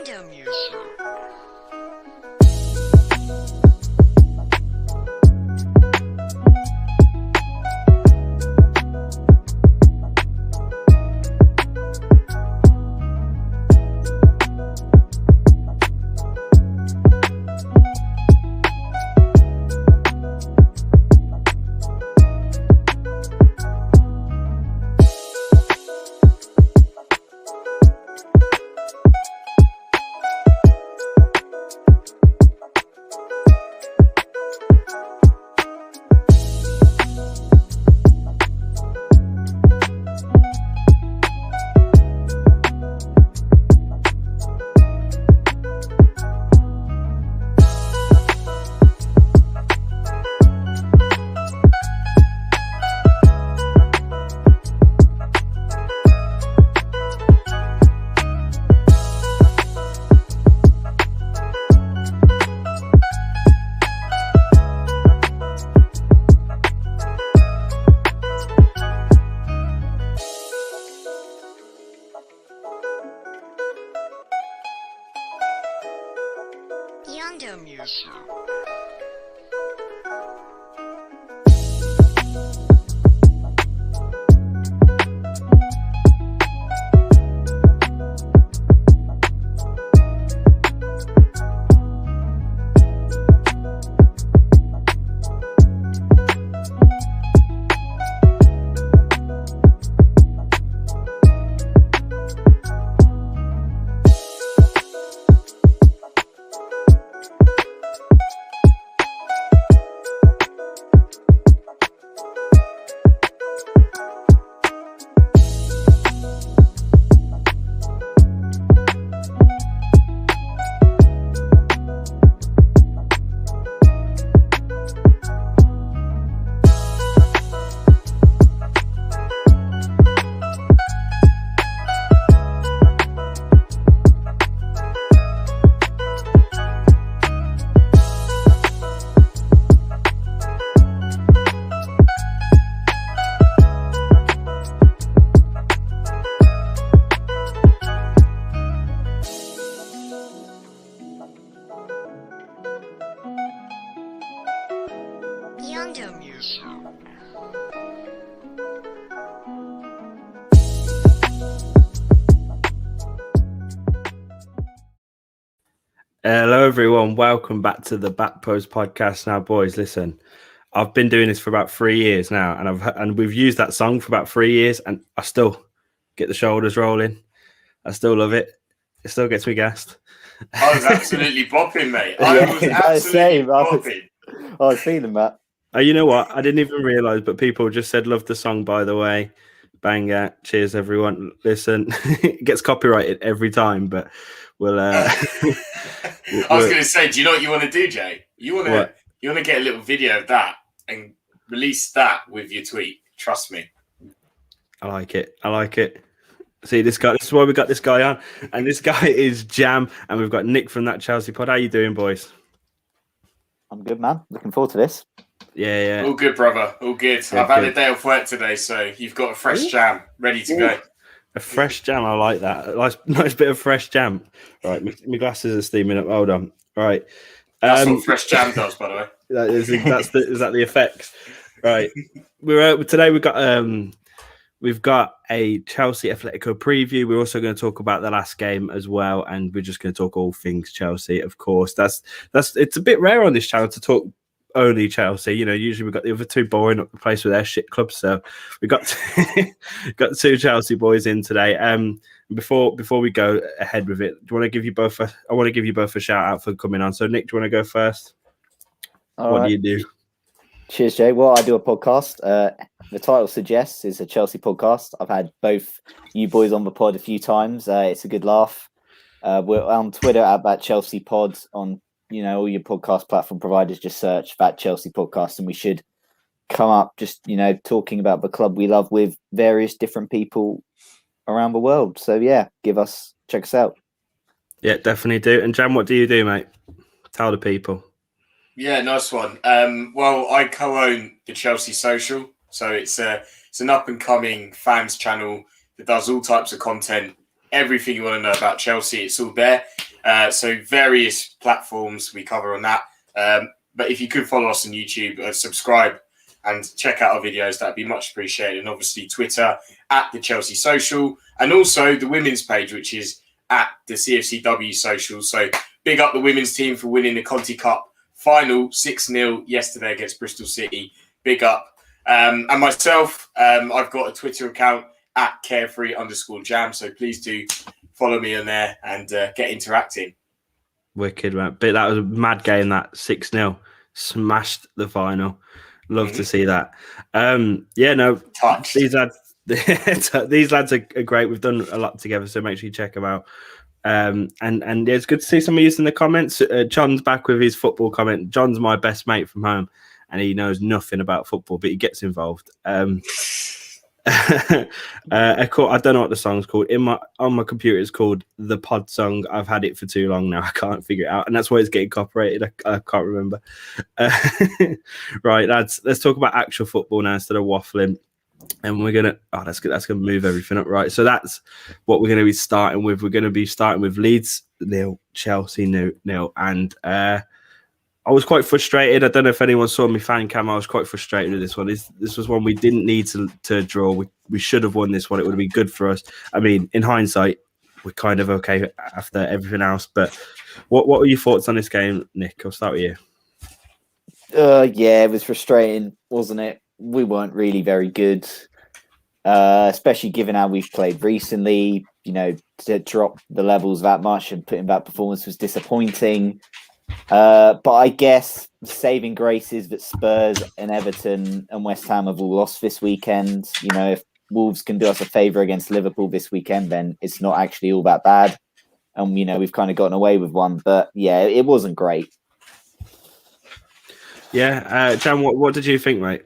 Young music. Young music. Young music. Hello, everyone. Welcome back to the Back Post podcast. Now, boys, listen. I've been doing this for about 3 years now, and we've used that song for about 3 years, and I still get the shoulders rolling. I still love it. It still gets me gassed. I was absolutely bopping, mate. I was absolutely bopping. I was feeling that. You know what? I didn't even realise, but people just said, love the song, by the way. Banger. Cheers, everyone. Listen, it gets copyrighted every time, but we'll... I was going to say, do you know what you want to do, Jay? You want to get a little video of that and release that with your tweet. Trust me. I like it. See, this is why we got this guy on. And this guy is Jam, and we've got Nick from That Chelsea Pod. How you doing, boys? I'm good, man. Looking forward to this. Yeah. All good, brother. All good. Yeah, I've had a day off work today, so you've got a fresh jam ready to go. A fresh jam. I like that. A nice bit of fresh jam. Right, my glasses are steaming up. Hold on. Right. That's what fresh jam does, by the way. Is that the effects? Right. Today we've got a Chelsea Atletico preview. We're also going to talk about the last game as well, and we're just going to talk all things Chelsea, of course. It's a bit rare on this channel to talk only Chelsea. You know, usually we've got the other two boring up the place with their shit clubs. So we got the two Chelsea boys in today. Before we go ahead with it, I want to give you both a shout out for coming on. So Nick, do you want to go first? What do you do? Cheers, Jay. Well, I do a podcast. The title suggests it's a Chelsea podcast. I've had both you boys on the pod a few times. It's a good laugh. We're on Twitter at that Chelsea Pod. On all your podcast platform providers, just search that Chelsea podcast, and we should come up. Just talking about the club we love with various different people around the world. So yeah, check us out. Yeah, definitely do. And Jam, what do you do, mate? Tell the people. Yeah, nice one. Well, I co-own the Chelsea Social, so it's an up and coming fans channel that does all types of content, everything you want to know about Chelsea. It's all there. So various platforms we cover on that. But if you could follow us on YouTube, subscribe and check out our videos, that'd be much appreciated. And obviously Twitter at the Chelsea Social, and also the women's page, which is at the CFCW Social. So big up the women's team for winning the Conti Cup final 6-0 yesterday against Bristol City. Big up. And myself, I've got a Twitter account at carefree_jam. So please do follow me on there and get interacting. Wicked, man. But that was a mad game, that 6-0. Smashed the final. Love to see that. Touched. These lads are great. We've done a lot together, so make sure you check them out. And it's good to see some of you in the comments. John's back with his football comment. John's my best mate from home, and he knows nothing about football, but he gets involved. I don't know what the song's called. On my computer, it's called The Pod Song. I've had it for too long now. I can't figure it out, and that's why it's getting copyrighted. I can't remember. Right, lads, let's talk about actual football now instead of waffling. And we're gonna that's gonna move everything up, right? So that's what we're gonna be starting with. We're gonna be starting with Leeds 0, Chelsea 0, and I was quite frustrated. I don't know if anyone saw me fan cam. I was quite frustrated with this one. This was one we didn't need to draw. We should have won this one. It would have been good for us. I mean, in hindsight, we're kind of okay after everything else. But what were your thoughts on this game, Nick? I'll start with you. Yeah, it was frustrating, wasn't it? We weren't really very good, especially given how we've played recently. You know, to drop the levels that much and put in that performance was disappointing. But I guess saving grace is that Spurs and Everton and West Ham have all lost this weekend. You know, if Wolves can do us a favour against Liverpool this weekend, then it's not actually all that bad. And, you know, we've kind of gotten away with one. But, yeah, it wasn't great. Yeah. Jan, what did you think, mate?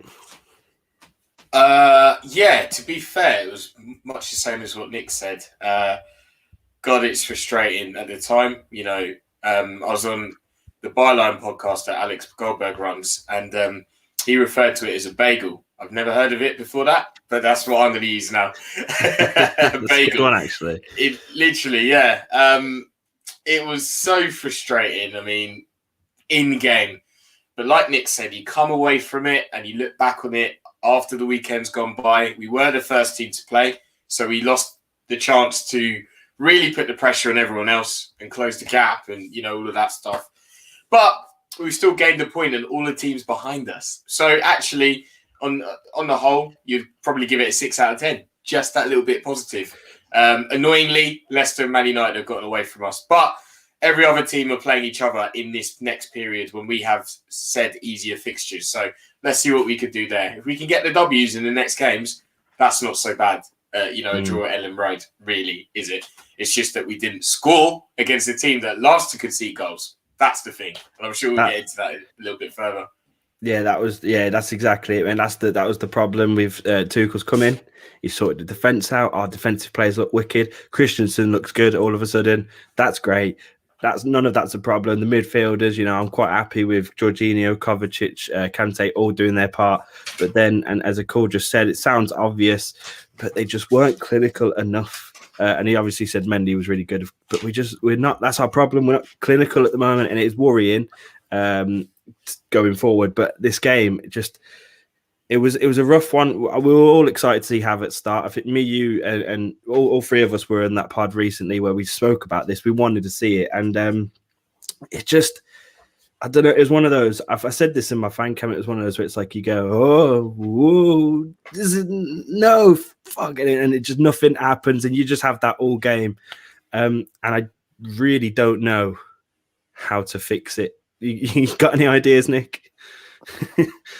Yeah, to be fair, it was much the same as what Nick said. God, it's frustrating at the time. You know, I was on the Byline podcast that Alex Goldberg runs, and he referred to it as a bagel. I've never heard of it before that, but that's what I'm going to use now. A bagel. One, actually. It literally, yeah. It was so frustrating. I mean, in game, but like Nick said, you come away from it and you look back on it after the weekend's gone by. We were the first team to play, so we lost the chance to really put the pressure on everyone else and close the gap and, you know, all of that stuff. But we've still gained a point and all the teams behind us. So actually, on the whole, you'd probably give it a 6 out of 10. Just that little bit positive. Annoyingly, Leicester and Man United have gotten away from us. But every other team are playing each other in this next period when we have said easier fixtures. So let's see what we could do there. If we can get the W's in the next games, that's not so bad. A draw at Ellen Road, really, is it? It's just that we didn't score against a team that loves to concede goals. That's the thing. And I'm sure we'll get into that a little bit further. Yeah, that's exactly it. And that was the problem with Tuchel's come in. He sorted the defence out. Our defensive players look wicked. Christensen looks good all of a sudden. That's great. None of that's a problem. The midfielders, you know, I'm quite happy with Jorginho, Kovacic, Kante all doing their part. But then, and as Akul just said, it sounds obvious, but they just weren't clinical enough. And he obviously said Mendy was really good, but we're not. That's our problem. We're not clinical at the moment, and it is worrying going forward. But this game, it was a rough one. We were all excited to see Havertz start. I think me, you, and all three of us were in that pod recently where we spoke about this. We wanted to see it, and it just, I don't know. It was one of those. I said this in my fan comment. It was one of those where it's like you go, oh, whoa, this is no fucking, and it just nothing happens, and you just have that all game. And I really don't know how to fix it. You got any ideas, Nick?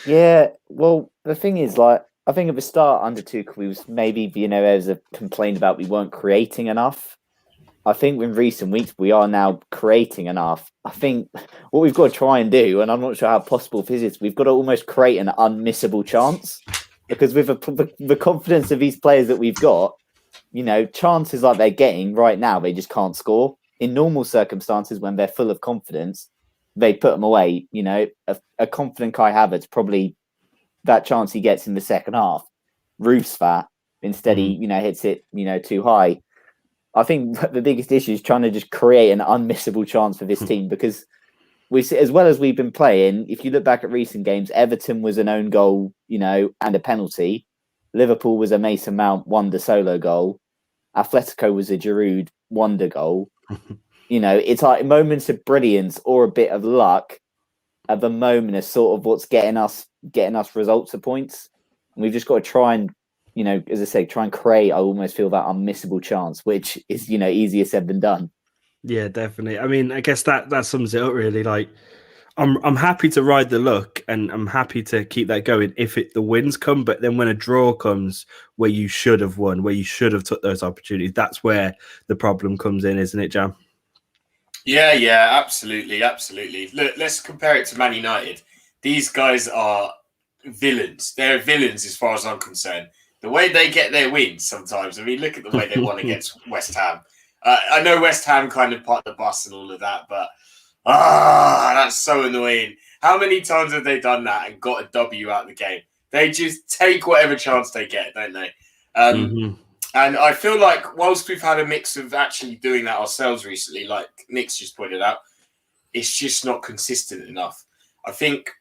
Yeah, well, the thing is, like, I think at the start under Tuchel, we was maybe, you know, there was a complaint about we weren't creating enough. I think in recent weeks, we are now creating enough. I think what we've got to try and do, and I'm not sure how possible this is, we've got to almost create an unmissable chance. Because with the confidence of these players that we've got, you know, chances like they're getting right now, they just can't score. In normal circumstances, when they're full of confidence, they put them away. You know, a confident Kai Havertz, probably that chance he gets in the second half, roofs that. Instead, he, you know, hits it, you know, too high. I think the biggest issue is trying to just create an unmissable chance for this team, because we see, as well as we've been playing, if you look back at recent games, Everton was an own goal, and a penalty. Liverpool was a Mason Mount wonder solo goal. Atletico was a Giroud wonder goal. It's like moments of brilliance or a bit of luck at the moment is sort of what's getting us results or points. And we've just got to try and, as I say, try and create, I almost feel, that unmissable chance, which is, easier said than done. Yeah, definitely. I mean, I guess that sums it up really. Like, I'm happy to ride the luck, and I'm happy to keep that going if the wins come. But then when a draw comes where you should have won, where you should have took those opportunities, that's where the problem comes in, isn't it, Jam? Yeah, absolutely. Look, let's compare it to Man United. These guys are villains. They're villains as far as I'm concerned. The way they get their wins sometimes. I mean, look at the way they won against West Ham. I know West Ham kind of part of the bus and all of that, but that's so annoying. How many times have they done that and got a W out of the game? They just take whatever chance they get, don't they? And I feel like whilst we've had a mix of actually doing that ourselves recently, like Nick's just pointed out, it's just not consistent enough. I think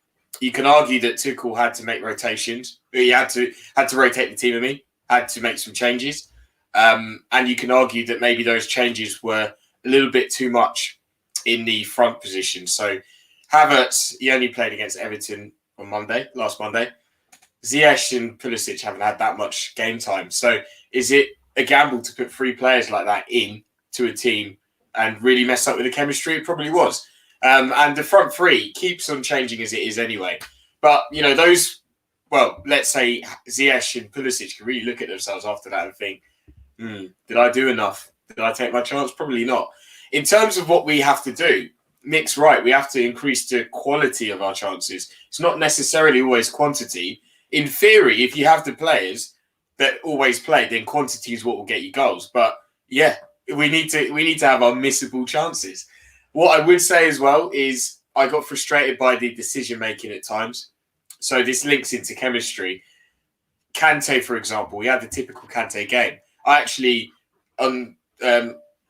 you can argue that Tuchel had to make rotations. He had to rotate the team, had to make some changes. And you can argue that maybe those changes were a little bit too much in the front position. So Havertz, he only played against Everton on last Monday. Ziyech and Pulisic haven't had that much game time. So is it a gamble to put 3 players like that in to a team and really mess up with the chemistry? It probably was. And the front 3 keeps on changing as it is anyway. But, let's say Ziyech and Pulisic can really look at themselves after that and think, did I do enough? Did I take my chance? Probably not. In terms of what we have to do, Nick's right. We have to increase the quality of our chances. It's not necessarily always quantity. In theory, if you have the players that always play, then quantity is what will get you goals. But yeah, we need to have our missable chances. What I would say as well is I got frustrated by the decision making at times. So this links into chemistry. Kante, for example, we had the typical Kante game. I actually, on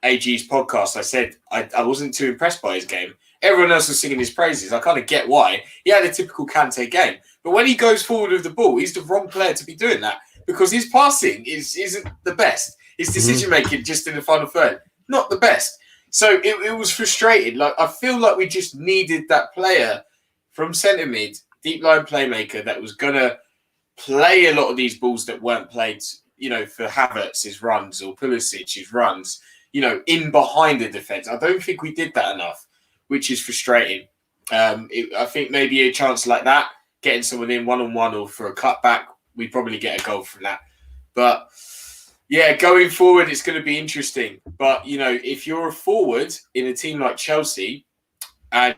AG's podcast, I said I wasn't too impressed by his game. Everyone else was singing his praises. I kind of get why. He had a typical Kante game. But when he goes forward with the ball, he's the wrong player to be doing that because his passing isn't the best. His decision-making just in the final third, not the best. So it was frustrating. Like, I feel like we just needed that player from centre mid, deep line playmaker that was going to play a lot of these balls that weren't played, for Havertz's runs or Pulisic's runs, in behind the defence. I don't think we did that enough, which is frustrating. I think maybe a chance like that, getting someone in one-on-one or for a cutback, we probably get a goal from that. But yeah, going forward, it's going to be interesting. But, if you're a forward in a team like Chelsea and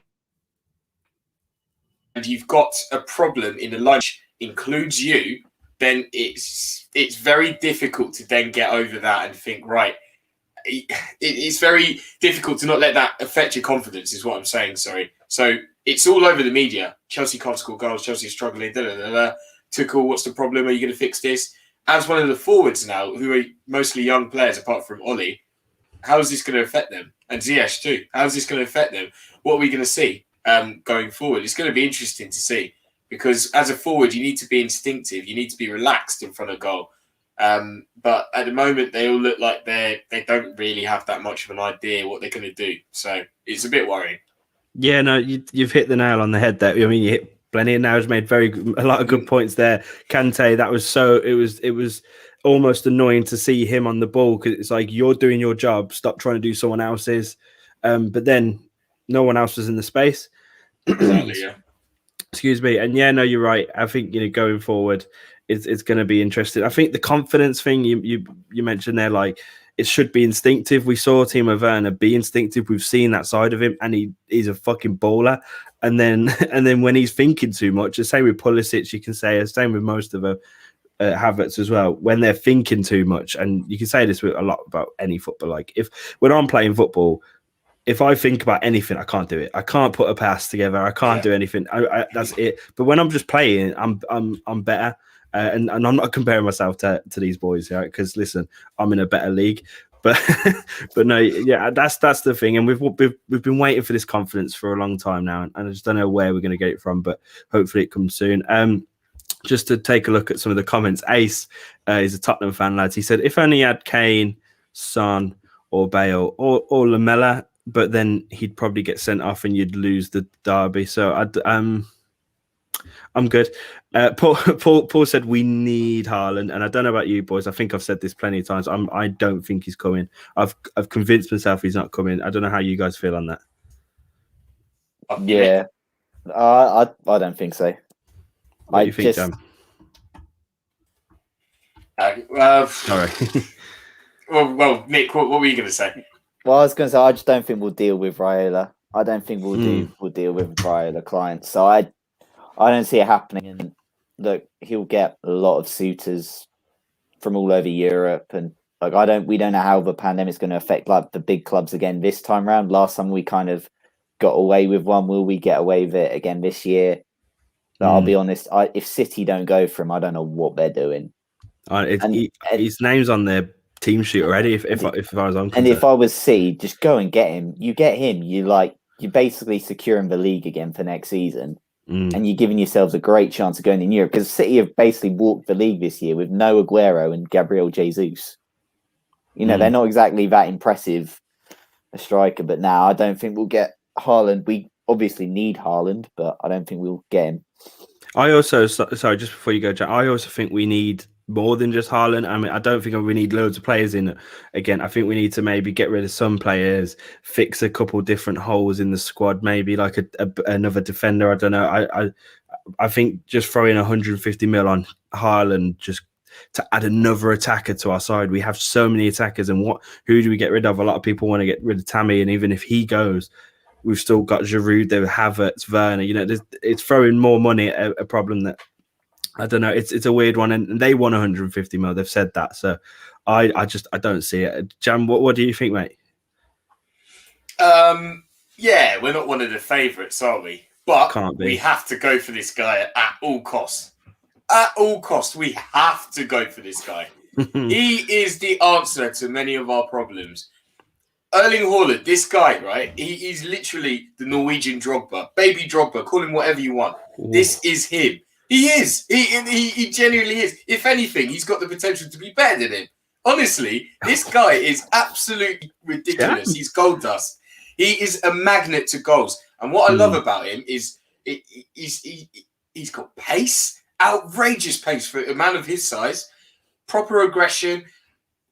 you've got a problem in the line which includes you, then it's very difficult to then get over that and think, right, it's very difficult to not let that affect your confidence, is what I'm saying, sorry. So it's all over the media. Chelsea can't score goals, Chelsea's struggling, Tuchel, what's the problem? Are you going to fix this? As one of the forwards now, who are mostly young players apart from Ollie, how is this going to affect them? And Ziyech too. How is this going to affect them? What are we going to see going forward? It's going to be interesting to see because as a forward, you need to be instinctive. You need to be relaxed in front of goal. But at the moment, they all look like they don't really have that much of an idea what they're going to do. So it's a bit worrying. Yeah, no, you've hit the nail on the head there. I mean, you hit plenty of nails, made a lot of good points there. Kante, it was almost annoying to see him on the ball because it's like, you're doing your job, stop trying to do someone else's. But then no one else was in the space. Exactly, yeah. Excuse me. And yeah, no, you're right. I think, going forward, it's going to be interesting. I think the confidence thing you mentioned there, like, it should be instinctive. We saw Timo Werner be instinctive. We've seen that side of him, and he's a fucking baller. And then when he's thinking too much, the same with Pulisic, you can say, the same with most of Havertz as well. When they're thinking too much, and you can say this with a lot about any football. Like, when I'm playing football, if I think about anything, I can't do it. I can't put a pass together. I can't do anything. That's it. But when I'm just playing, I'm better. And I'm not comparing myself to these boys, right? Because listen, I'm in a better league. But but no, yeah, that's the thing, and we've been waiting for this confidence for a long time now, and I just don't know where we're going to get it from, but hopefully it comes soon. Just to take a look at some of the comments, Ace is a Tottenham fan, lads. He said, if only he had Kane, Son, or Bale, or Lamella, but then he'd probably get sent off and you'd lose the derby. So I'm good. Paul said we need Haaland, and I don't know about you boys. I think I've said this plenty of times. I don't think he's coming. I've convinced myself he's not coming. I don't know how you guys feel on that. Yeah, I don't think so. What do you think, Jam? Sorry. well, Nick, what were you going to say? Well, I was going to say I just don't think we'll deal with Raiola. I don't think we'll deal with Raiola clients. So I don't see it happening. And look, he'll get a lot of suitors from all over Europe, and like we don't know how the pandemic's going to affect like the big clubs again this time round. Last time we kind of got away with one. Will we get away with it again this year? But I'll be honest. If City don't go for him, I don't know what they're doing. His name's on their team sheet already. If I was on, and if I was City, just go and get him. You get him, you're basically securing the league again for next season. And you're giving yourselves a great chance of going in Europe, because City have basically walked the league this year with no Aguero and Gabriel Jesus. They're not exactly that impressive a striker, but now I don't think we'll get Haaland. We obviously need Haaland, but I don't think we'll get him. I also, sorry, just before you go, Jack, I also think we need more than just Haaland. I mean, I don't think we need loads of players in. Again, I think we need to maybe get rid of some players, fix a couple different holes in the squad, maybe like another defender. I don't know. I think just throwing 150 mil on Haaland just to add another attacker to our side. We have so many attackers, and who do we get rid of? A lot of people want to get rid of Tammy, and even if he goes, we've still got Giroud, there, Havertz, Werner. It's throwing more money at a problem that, I don't know. It's a weird one, and they won 150 mil. They've said that, so I don't see it. Jam, what do you think, mate? Yeah, we're not one of the favourites, are we? But we have to go for this guy at all costs. At all costs, we have to go for this guy. He is the answer to many of our problems. Erling Haaland, this guy, right? He's literally the Norwegian Drogba, baby Drogba. Call him whatever you want. Ooh. This is him. He is. He genuinely is. If anything, he's got the potential to be better than him. Honestly, this guy is absolutely ridiculous. Yeah. He's gold dust. He is a magnet to goals. And what I love about him is he's got pace, outrageous pace for a man of his size, proper aggression,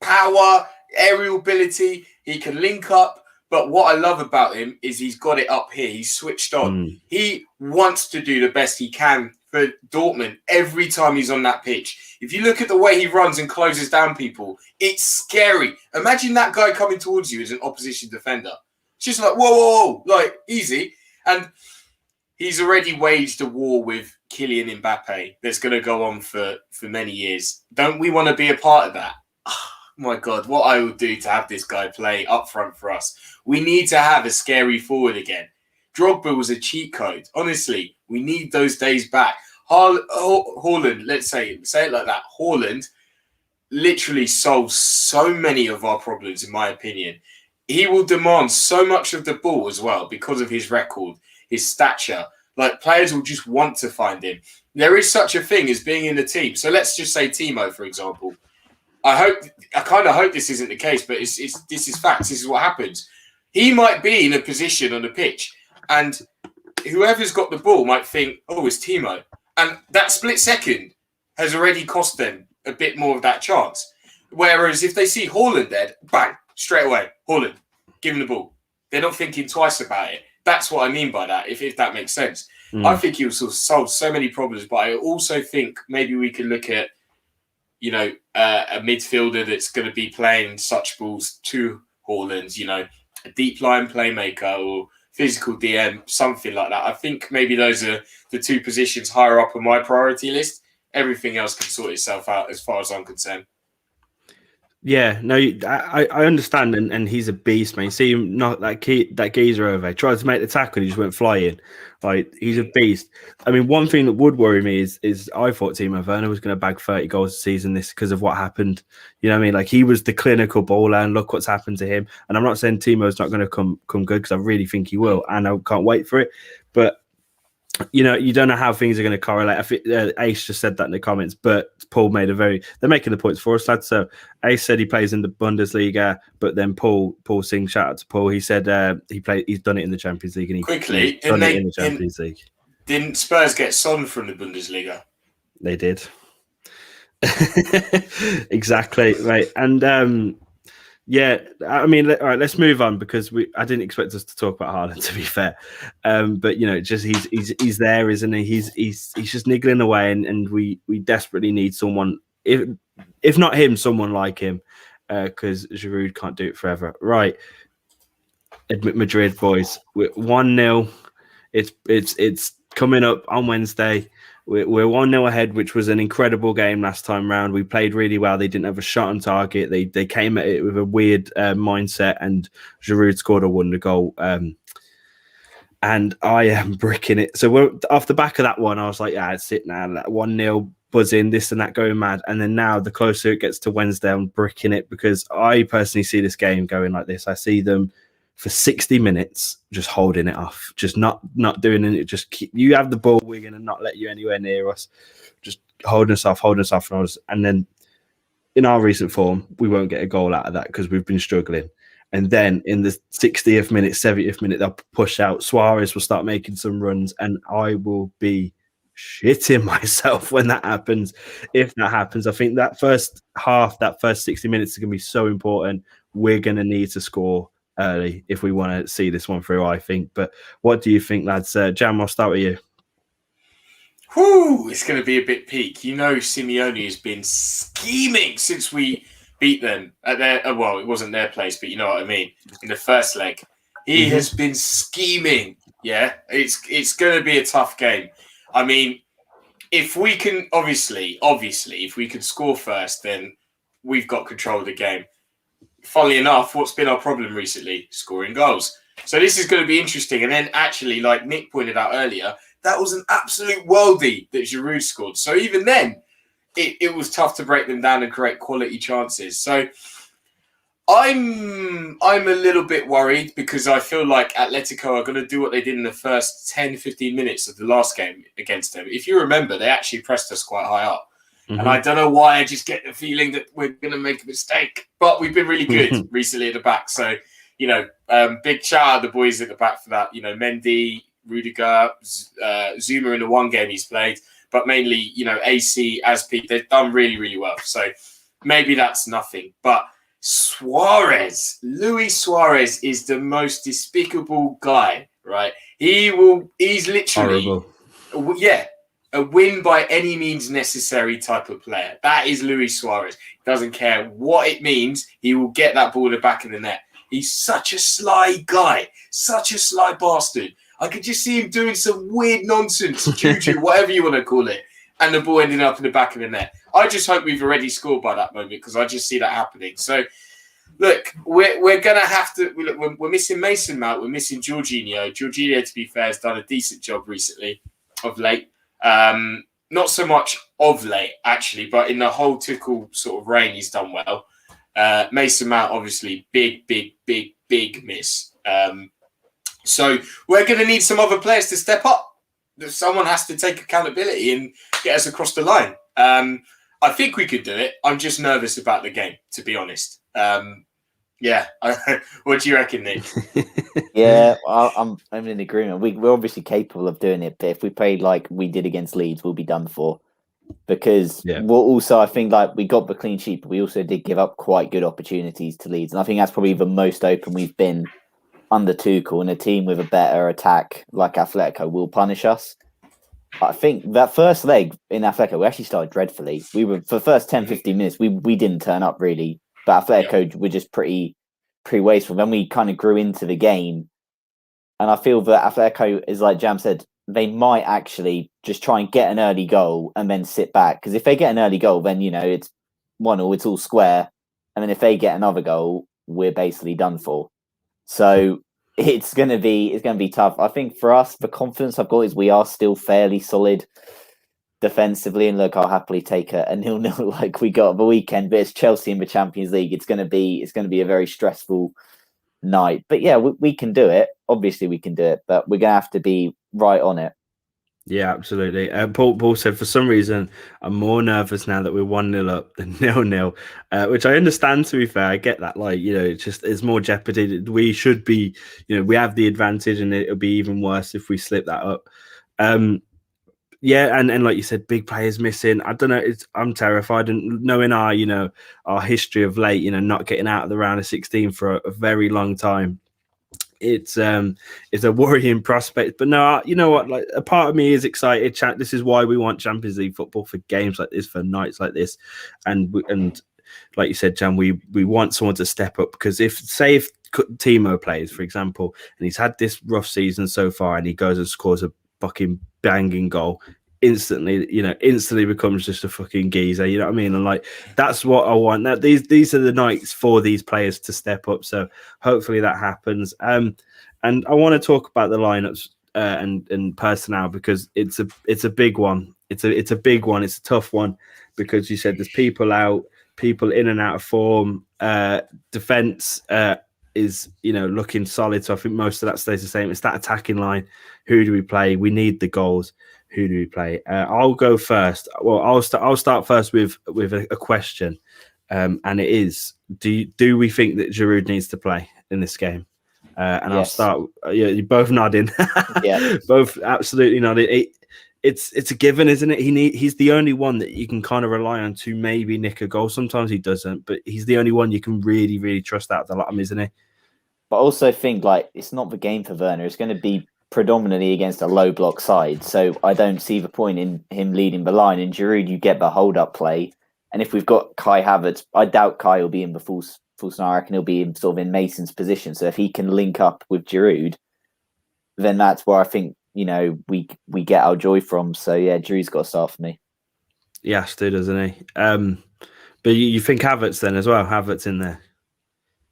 power, aerial ability. He can link up. But what I love about him is he's got it up here. He's switched on. He wants to do the best he can for Dortmund every time he's on that pitch. If you look at the way he runs and closes down people, it's scary. Imagine that guy coming towards you as an opposition defender. It's just like, whoa, like, easy. And he's already waged a war with Kylian Mbappe that's going to go on for many years. Don't we want to be a part of that? Oh, my God, what I would do to have this guy play up front for us. We need to have a scary forward again. Drogba was a cheat code. Honestly, we need those days back. Haaland, let's say it like that. Haaland literally solves so many of our problems, in my opinion. He will demand so much of the ball as well because of his record, his stature. Like, players will just want to find him. There is such a thing as being in the team. So let's just say Timo, for example. I kind of hope this isn't the case, but this is facts. This is what happens. He might be in a position on the pitch, and whoever's got the ball might think, oh, it's Timo. And that split second has already cost them a bit more of that chance. Whereas if they see Haaland dead, bang, straight away, Haaland, give him the ball. They're not thinking twice about it. That's what I mean by that, if that makes sense. I think he will sort of solve so many problems, but I also think maybe we could look at, a midfielder that's going to be playing such balls to Haaland, a deep line playmaker or physical DM, something like that. I think maybe those are the two positions higher up on my priority list. Everything else can sort itself out as far as I'm concerned. Yeah, no, I understand, and he's a beast, man. You see him knock that geezer over. He tried to make the tackle, he just went flying. Like, he's a beast. I mean, one thing that would worry me is I thought Timo Werner was going to bag 30 goals a season this because of what happened. You know what I mean? Like, he was the clinical baller, and look what's happened to him. And I'm not saying Timo's not going to come good, because I really think he will, and I can't wait for it. But you know, you don't know how things are going to correlate. I think Ace just said that in the comments, but Paul made they're making the points for us, lads. So Ace said he plays in the Bundesliga, but then Paul Singh, shout out to Paul, he said he's done it in the Champions League, and Quickly, done it in the Champions League. Didn't Spurs get Son from the Bundesliga? They did. Exactly, right. And yeah, I mean, all right, let's move on, because I didn't expect us to talk about Haaland, to be fair. But you know, just he's there, isn't he? He's just niggling away, and we desperately need someone, if not him, someone like him, because Giroud can't do it forever. Right, Madrid boys, we're 1-0. It's coming up on Wednesday. We're 1-0 ahead, which was an incredible game last time round. We played really well. They didn't have a shot on target. They came at it with a weird mindset, and Giroud scored a wonder goal. And I am bricking it. So we're off the back of that one, I was like, yeah, it's it now. That 1-0 buzzing, this and that, going mad. And then now, the closer it gets to Wednesday, I'm bricking it, because I personally see this game going like this. I see them for 60 minutes, just holding it off, just not doing it. Just keep, you have the ball, we're going to not let you anywhere near us. Just holding us off. And then in our recent form, we won't get a goal out of that, because we've been struggling. And then in the 60th minute, 70th minute, they'll push out. Suarez will start making some runs, and I will be shitting myself when that happens. If that happens, I think that first half, that first 60 minutes is going to be so important. We're going to need to score early if we want to see this one through, I think. But what do you think, lads? Jam, I'll start with you. Whew, it's going to be a bit peak. You know, Simeone has been scheming since we beat them at their, well, it wasn't their place, but you know what I mean, in the first leg. He has been scheming. Yeah, it's going to be a tough game. I mean, if we can, obviously, if we can score first, then we've got control of the game. Funnily enough, what's been our problem recently? Scoring goals. So this is going to be interesting. And then actually, like Nick pointed out earlier, that was an absolute worldie that Giroud scored. So even then, it was tough to break them down and create quality chances. So I'm a little bit worried, because I feel like Atletico are going to do what they did in the first 10, 15 minutes of the last game against them. If you remember, they actually pressed us quite high up. And I don't know why, I just get the feeling that we're going to make a mistake. But we've been really good recently at the back. So, you know, big shout out to the boys at the back for that. You know, Mendy, Rudiger, Zuma in the one game he's played. But mainly, you know, AC, Aspi, they've done really, really well. So maybe that's nothing. But Suarez, Luis Suarez is the most despicable guy, right? He's literally, horrible. Yeah, a win by any means necessary type of player. That is Luis Suarez. Doesn't care what it means. He will get that ball back in the net. He's such a sly guy, such a sly bastard. I could just see him doing some weird nonsense, juju, whatever you want to call it, and the ball ending up in the back of the net. I just hope we've already scored by that moment, because I just see that happening. So, look, we're going to have to... Look, we're missing Mason Mount. We're missing Jorginho. Jorginho, to be fair, has done a decent job recently, of late. Not so much of late, actually, but in the whole Tuchel sort of reign, he's done well. Mason Mount, obviously, big miss. So we're going to need some other players to step up. Someone has to take accountability and get us across the line. I think we could do it. I'm just nervous about the game, to be honest. Yeah. What do you reckon, Nick? Yeah, I'm in agreement. We're obviously capable of doing it, but if we played like we did against Leeds, we'll be done for. Because we'll also, I think, like, we got the clean sheet, but we also did give up quite good opportunities to Leeds. And I think that's probably the most open we've been under Tuchel, and a team with a better attack like Atletico will punish us. I think that first leg in Atletico, we actually started dreadfully. We were, for the first 10, 15 minutes, we didn't turn up really. But Atletico were just pretty wasteful. Then we kind of grew into the game. And I feel that Atletico is, like Jam said, they might actually just try and get an early goal and then sit back. Because if they get an early goal, then, you know, it's 1-1, it's all square. and then if they get another goal, we're basically done for. So it's gonna be tough. I think for us, the confidence I've got is we are still fairly solid defensively. And look, I'll happily take a 0-0 like we got the weekend. But it's Chelsea in the Champions League. It's gonna be a very stressful night. But yeah, we can do it. Obviously, we can do it. But we're gonna have to be right on it. Yeah, absolutely. Paul said, for some reason, I'm more nervous now that we're 1-0 up than 0-0, which I understand, to be fair. I get that. Like, it's more jeopardy. We should be, we have the advantage, and it'll be even worse if we slip that up. Yeah, and like you said, big players missing. I don't know. I'm terrified, and knowing our history of late, not getting out of the round of 16 for a very long time. It's a worrying prospect, but no, you know what? Like, a part of me is excited. This is why we want Champions League football, for games like this, for nights like this, and like you said, Jan, we want someone to step up, because if Timo plays, for example, and he's had this rough season so far, and he goes and scores a fucking banging goal, instantly becomes just a fucking geezer, you know what I mean? And like, that's what I want. Now these are the nights for these players to step up, so hopefully that happens. And I want to talk about the lineups and personnel, because it's a big one. It's a big one. It's a tough one, because you said there's people out, people in and out of form. Defense is looking solid, so I think most of that stays the same. It's that attacking line. Who do we play? We need the goals. Who do we play? I'll go first. Well, I'll start first with a question, and it is: do we think that Giroud needs to play in this game? And yes. I'll start. Yeah, you're both nodding. Yeah, both absolutely nodding. It's a given, isn't it? He's the only one that you can kind of rely on to maybe nick a goal. Sometimes he doesn't, but he's the only one you can really, really trust out of the lot of them, isn't he? But I also think, like, it's not the game for Werner. It's going to be predominantly against a low block side, so I don't see the point in him leading the line. In Giroud, you get the hold up play, and if we've got Kai Havertz, I doubt Kai will be in the full scenario. I reckon he'll be in Mason's position. So if he can link up with Giroud, then that's where I think we get our joy from. So yeah, Giroud's got to start for me. Yeah, still doesn't he? But you think Havertz then as well? Havertz in there.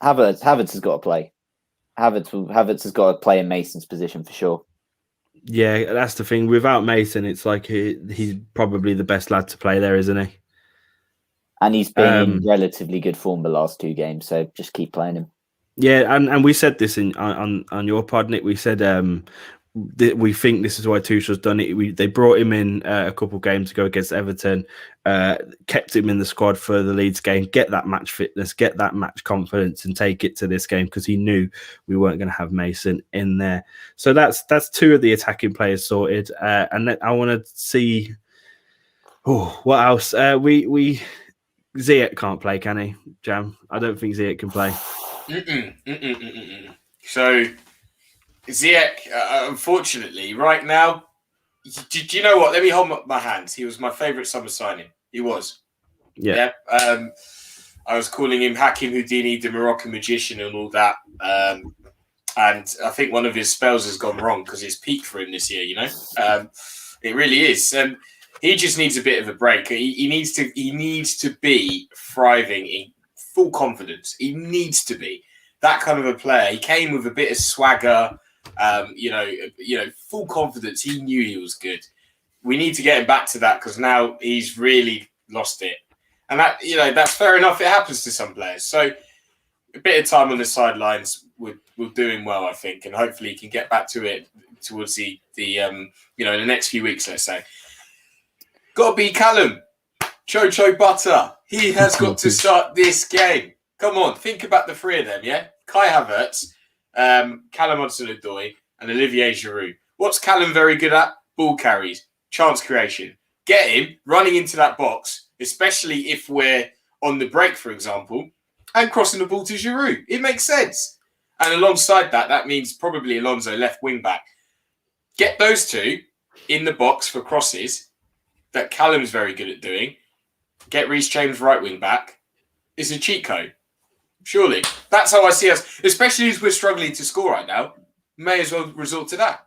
Havertz has got to play. Havertz has got to play in Mason's position for sure. Yeah, that's the thing. Without Mason, it's like he's probably the best lad to play there, isn't he? And he's been in relatively good form the last 2 games, so just keep playing him. Yeah, and we said this on your pod, Nick. We said we think this is why Tuchel's done it. They brought him in a couple of games ago against Everton, kept him in the squad for the Leeds game, get that match fitness, get that match confidence, and take it to this game, because he knew we weren't going to have Mason in there. So that's 2 of the attacking players sorted, and I want to see what else. Ziyech can't play, can he, Jam? I don't think Ziyech can play. So Ziyech, unfortunately, right now, do you know what? Let me hold up my hands. He was my favourite summer signing. He was. Yeah. I was calling him Hakim Houdini, the Moroccan magician, and all that. And I think one of his spells has gone wrong, because it's peaked for him this year. It really is. He just needs a bit of a break. He needs to be thriving in full confidence. He needs to be that kind of a player. He came with a bit of swagger. Full confidence. He knew he was good. We need to get him back to that, because now he's really lost it. And that's fair enough. It happens to some players. So a bit of time on the sidelines will do him well, I think, and hopefully he can get back to it towards the in the next few weeks, let's say. Got to be Callum. Chocho Butter. He has got to start this game. Come on, think about the 3 of them, yeah? Kai Havertz, Callum Hudson-Odoi, and Olivier Giroud. What's Callum very good at? Ball carries, chance creation. Get him running into that box, especially if we're on the break, for example, and crossing the ball to Giroud. It makes sense. And alongside that means probably Alonso left wing back. Get those 2 in the box for crosses that Callum's very good at doing. Get Reece James right wing back. It's a cheat code. Surely. That's how I see us, especially as we're struggling to score right now. May as well resort to that.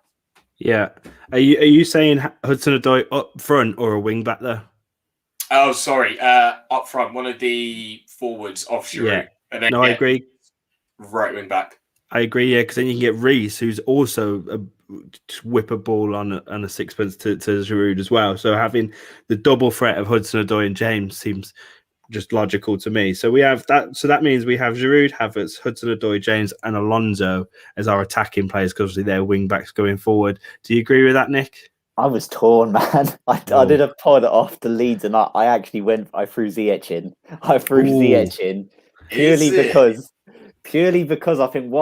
Yeah. Are you saying Hudson-Odoi up front or a wing back there? Oh, sorry. Up front. One of the forwards off Giroud. Yeah. And then I agree. Right wing back. I agree, yeah, because then you can get Reece, who's also whip a ball on a sixpence to Giroud as well. So having the double threat of Hudson-Odoi and James seems just logical to me. So we have that. So that means we have Giroud, Havertz, Hudson-Odoi, James, and Alonso as our attacking players because obviously they're wing backs going forward. Do you agree with that, Nick? I was torn, man. I did a pod after Leeds, and I threw Ziyech in. I threw Ziyech in purely because I think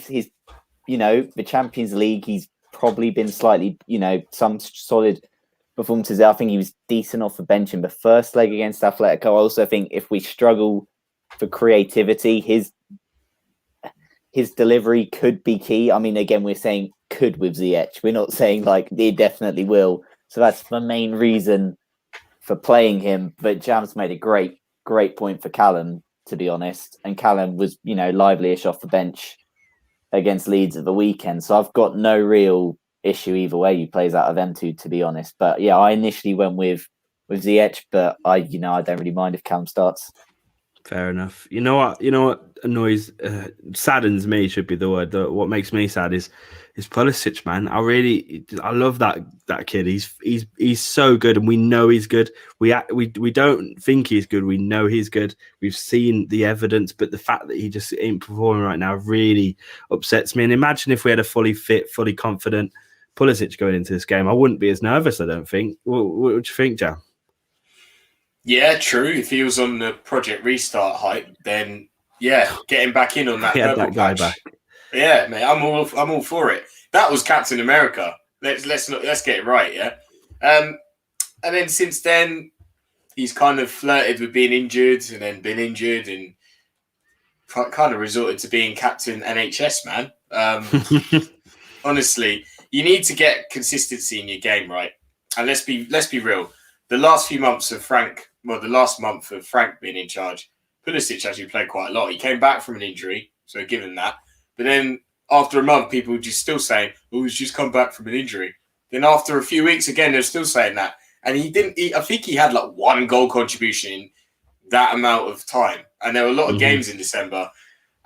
he's the Champions League. He's probably been slightly some solid performances there. I think he was decent off the bench in the first leg against Atletico. I also think if we struggle for creativity, his delivery could be key. I mean, again, we're saying could with Ziyech. We're not saying like he definitely will. So that's the main reason for playing him. But Jam's made a great point for Callum, to be honest. And Callum was, lively-ish off the bench against Leeds at the weekend. So I've got no real issue either way he plays out of them two, to be honest. But yeah, I initially went with Ziyech, but I don't really mind if Callum starts. Fair enough. You know what saddens me should be the word. What makes me sad is Pulisic, man. I love that kid. He's so good, and we know he's good. We don't think he's good. We know he's good. We've seen the evidence, but the fact that he just ain't performing right now really upsets me. And imagine if we had a fully fit, fully confident Pulisic going into this game, I wouldn't be as nervous. I don't think. What do you think, Jam? Yeah, true. If he was on the Project Restart hype, then yeah, get him back in on that. Get that guy back. Yeah, mate, I'm all for it. That was Captain America. Let's get it right, yeah. And then since then, he's kind of flirted with being injured, and then been injured, and kind of resorted to being Captain NHS, man. Honestly, you need to get consistency in your game, right? And let's be real. The last month of Frank being in charge, Pulisic actually played quite a lot. He came back from an injury, so give him that. But then after a month, people were just still saying, "Oh, he's just come back from an injury." Then after a few weeks, again, they're still saying that. And I think he had like one goal contribution in that amount of time. And there were a lot of games in December.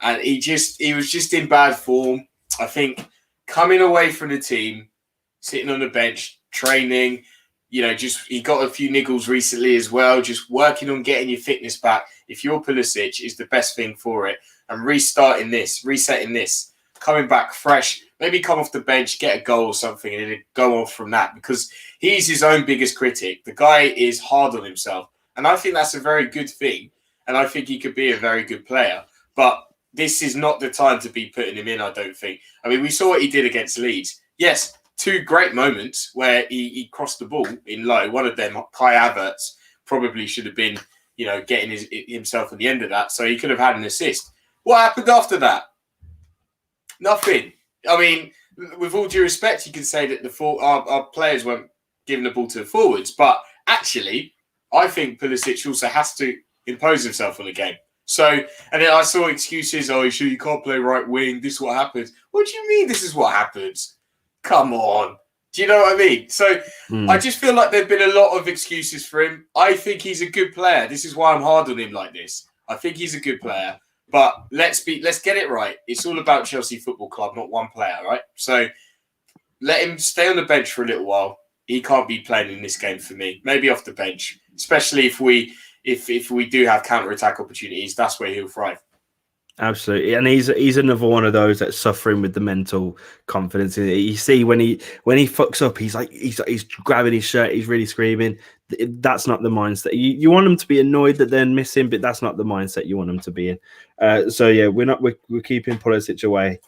And he was just in bad form. I think coming away from the team, sitting on the bench, training, he got a few niggles recently as well. Just working on getting your fitness back. If you're Pulisic, is the best thing for it. And resetting this, coming back fresh, maybe come off the bench, get a goal or something, and then go off from that. Because he's his own biggest critic. The guy is hard on himself. And I think that's a very good thing. And I think he could be a very good player. But this is not the time to be putting him in, I don't think. I mean, we saw what he did against Leeds. Yes, two great moments where he crossed the ball in low. One of them, Kai Havertz, probably should have been, getting himself at the end of that. So he could have had an assist. What happened after that? Nothing. I mean, with all due respect, you can say that our players weren't giving the ball to the forwards. But actually, I think Pulisic also has to impose himself on the game. So, and then I saw excuses. Oh, you can't play right wing. This is what happens. What do you mean this is what happens? Come on. Do you know what I mean? So I just feel like there've been a lot of excuses for him. I think he's a good player. This is why I'm hard on him like this. I think he's a good player. But let's get it right. It's all about Chelsea Football Club, not one player, right? So let him stay on the bench for a little while. He can't be playing in this game for me. Maybe off the bench, especially if we do have counter-attack opportunities. That's where he'll thrive. Absolutely, and he's another one of those that's suffering with the mental confidence. You see when he fucks up, he's grabbing his shirt, he's really screaming. That's not the mindset. You want him to be annoyed that they're missing, but that's not the mindset you want him to be in. So yeah, we're keeping Pulisic away.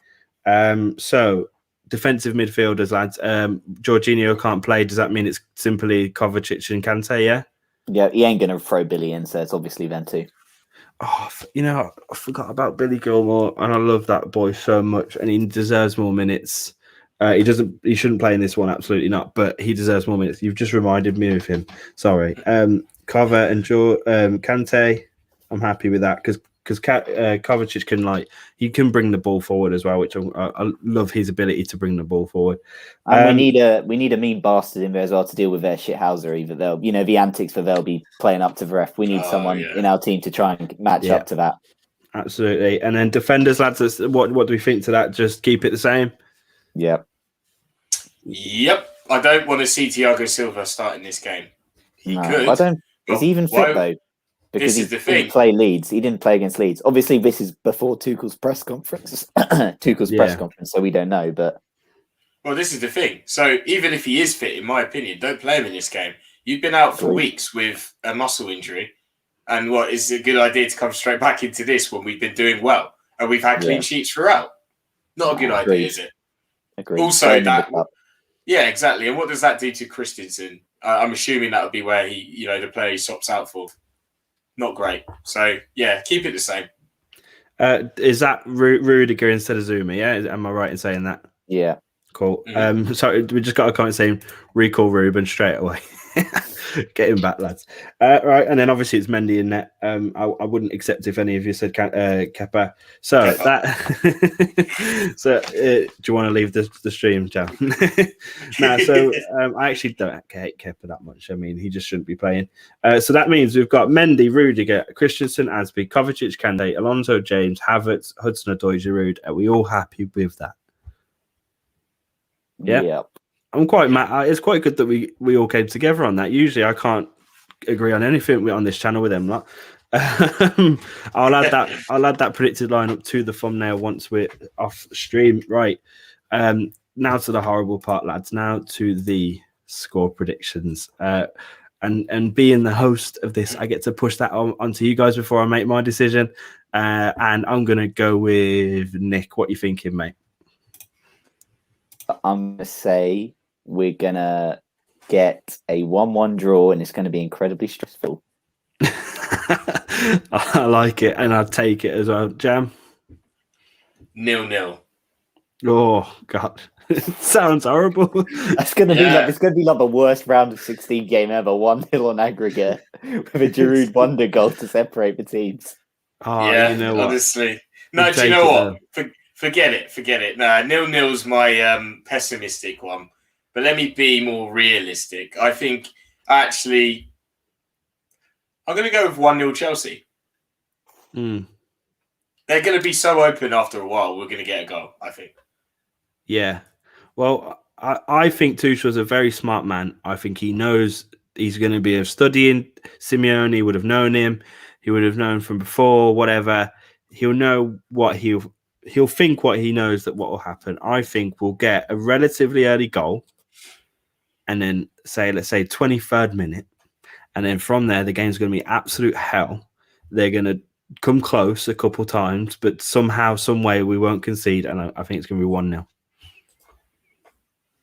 So defensive midfielders, lads. Jorginho can't play. Does that mean it's simply Kovacic and Kante? Yeah, he ain't gonna throw Billy in, so it's obviously them too. Oh, I forgot about Billy Gilmore, and I love that boy so much, and he deserves more minutes. He shouldn't play in this one, absolutely not, but he deserves more minutes. You've just reminded me of him. Sorry. Kova and Kante, I'm happy with that because because Kovacic can bring the ball forward as well, which I love his ability to bring the ball forward. And we need a mean bastard in there as well to deal with their shithousery that they'll, the antics that they'll be playing up to the ref. We need someone in our team to try and match up to that. Absolutely. And then defenders, lads, what do we think to that? Just keep it the same? Yep. I don't want to see Thiago Silva starting this game. He could. I don't. Is he even fit though? Because he didn't play Leeds. He didn't play against Leeds. Obviously, this is before Tuchel's press conference. Press conference, so we don't know. But this is the thing. So even if he is fit, in my opinion, don't play him in this game. You've been out for weeks with a muscle injury, and what is a good idea to come straight back into this when we've been doing well and we've had clean sheets throughout? Not a good idea, is it? Agreed. Also, exactly. And what does that do to Christensen? I'm assuming that would be where he, the player he swaps out for. Not great. So, keep it the same. Is that Rudiger instead of Zuma? Yeah, am I right in saying that? Yeah. Cool. So we just got a comment saying recall Ruben straight away. Get him back, lads. Right, and then obviously it's Mendy in net. I wouldn't accept if any of you said Kepa. So do you want to leave the stream, Jam? I actually don't hate Kepa that much. I mean, he just shouldn't be playing. So that means we've got Mendy, Rudiger, Christensen, Asby, Kovacic, Kande, Alonso, James, Havertz, Hudson-Odoi, Giroud. Are we all happy with that? Yeah. Yep. I'm quite mad. It's quite good that we all came together on that. Usually, I can't agree on anything on this channel with them. Lot. I'll add that predicted lineup to the thumbnail once we're off stream. Right. Now to the horrible part, lads. Now to the score predictions. And being the host of this, I get to push that onto you guys before I make my decision. And I'm gonna go with Nick. What are you thinking, mate? I'm gonna say we're gonna get a 1-1 draw, and it's going to be incredibly stressful. I like it, and I'd take it as well. Jam? 0-0. Oh God, sounds horrible. That's going to be it's going to be like the worst round of 16 game ever. 1-0 on aggregate with a Giroud wonder goal to separate the teams. Oh, you know what? Honestly, no. Do you know what? Forget it. No, 0-0's my pessimistic one. But let me be more realistic. I think, actually, I'm going to go with 1-0 Chelsea. They're going to be so open after a while, we're going to get a goal, I think. Yeah. Well, I think Tuchel's a very smart man. I think he knows he's going to be studying Simeone. He would have known him. He would have known from before, whatever. He'll know what he'll think what he knows that what will happen. I think we'll get a relatively early goal, and then let's say 23rd minute, and then from there the game's going to be absolute hell. They're going to come close a couple times, but somehow, some way, we won't concede, and I think it's going to be 1-0.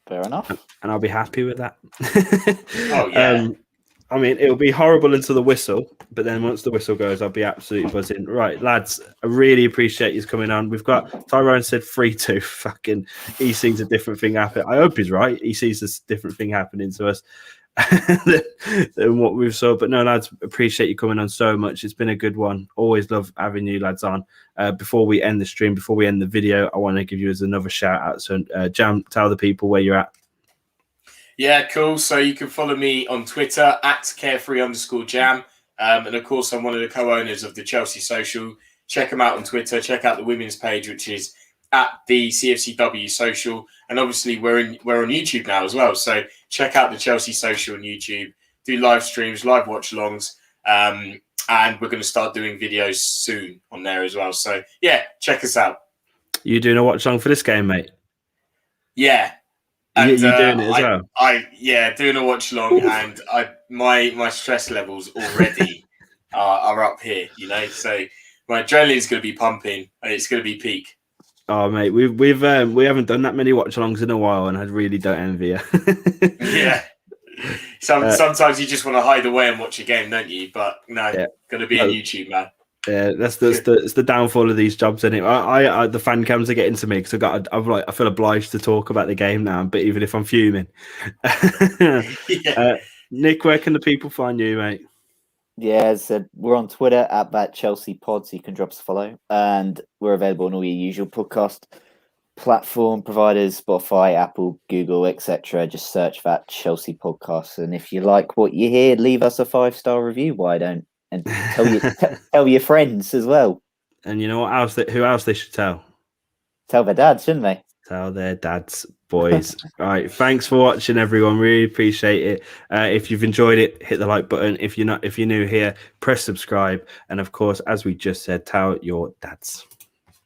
Fair enough, and I'll be happy with that. Oh yeah. I mean, it'll be horrible until the whistle, but then once the whistle goes, I'll be absolutely buzzing. Right, lads, I really appreciate you coming on. We've got Tyrone said 3-2. Fucking, he sees a different thing happen. I hope he's right. He sees this different thing happening to us than what we've saw. But no, lads, appreciate you coming on so much. It's been a good one. Always love having you lads on. Before we end the stream, before we end the video, I want to give you as another shout out. So, Jam, tell the people where you're at. Yeah, cool. So you can follow me on Twitter at carefree_jam. And of course, I'm one of the co-owners of the Chelsea Social. Check them out on Twitter. Check out the women's page, which is at the CFCW Social. And obviously, we're on YouTube now as well. So check out the Chelsea Social on YouTube. Do live streams, live watch-alongs. And we're going to start doing videos soon on there as well. So yeah, check us out. You doing a watch-along for this game, mate? Yeah. And, you're doing it as well? Doing a watch along, and my stress levels already are up here, so my adrenaline's going to be pumping, and it's going to be peak. Oh, mate, we haven't done that many watch alongs in a while, and I really don't envy you. Yeah. Sometimes you just want to hide away and watch a game, don't you? But no, going to be on YouTube, man. Yeah, that's the downfall of these jobs, isn't it? I the fan cams are getting to me because I feel obliged to talk about the game now, but even if I'm fuming. Nick, where can the people find you, mate? Yeah, as I said, we're on Twitter at that Chelsea Pod, so you can drop us a follow, and we're available on all your usual podcast platform providers: Spotify, Apple, Google, etc. Just search that Chelsea Podcast, and if you like what you hear, leave us a 5-star review. Why don't? And tell your friends as well. And you know what else? Who else they should tell? Tell their dads, shouldn't they? Tell their dads, boys. All right. Thanks for watching, everyone. Really appreciate it. If you've enjoyed it, hit the like button. If you're new here, press subscribe. And of course, as we just said, tell your dads.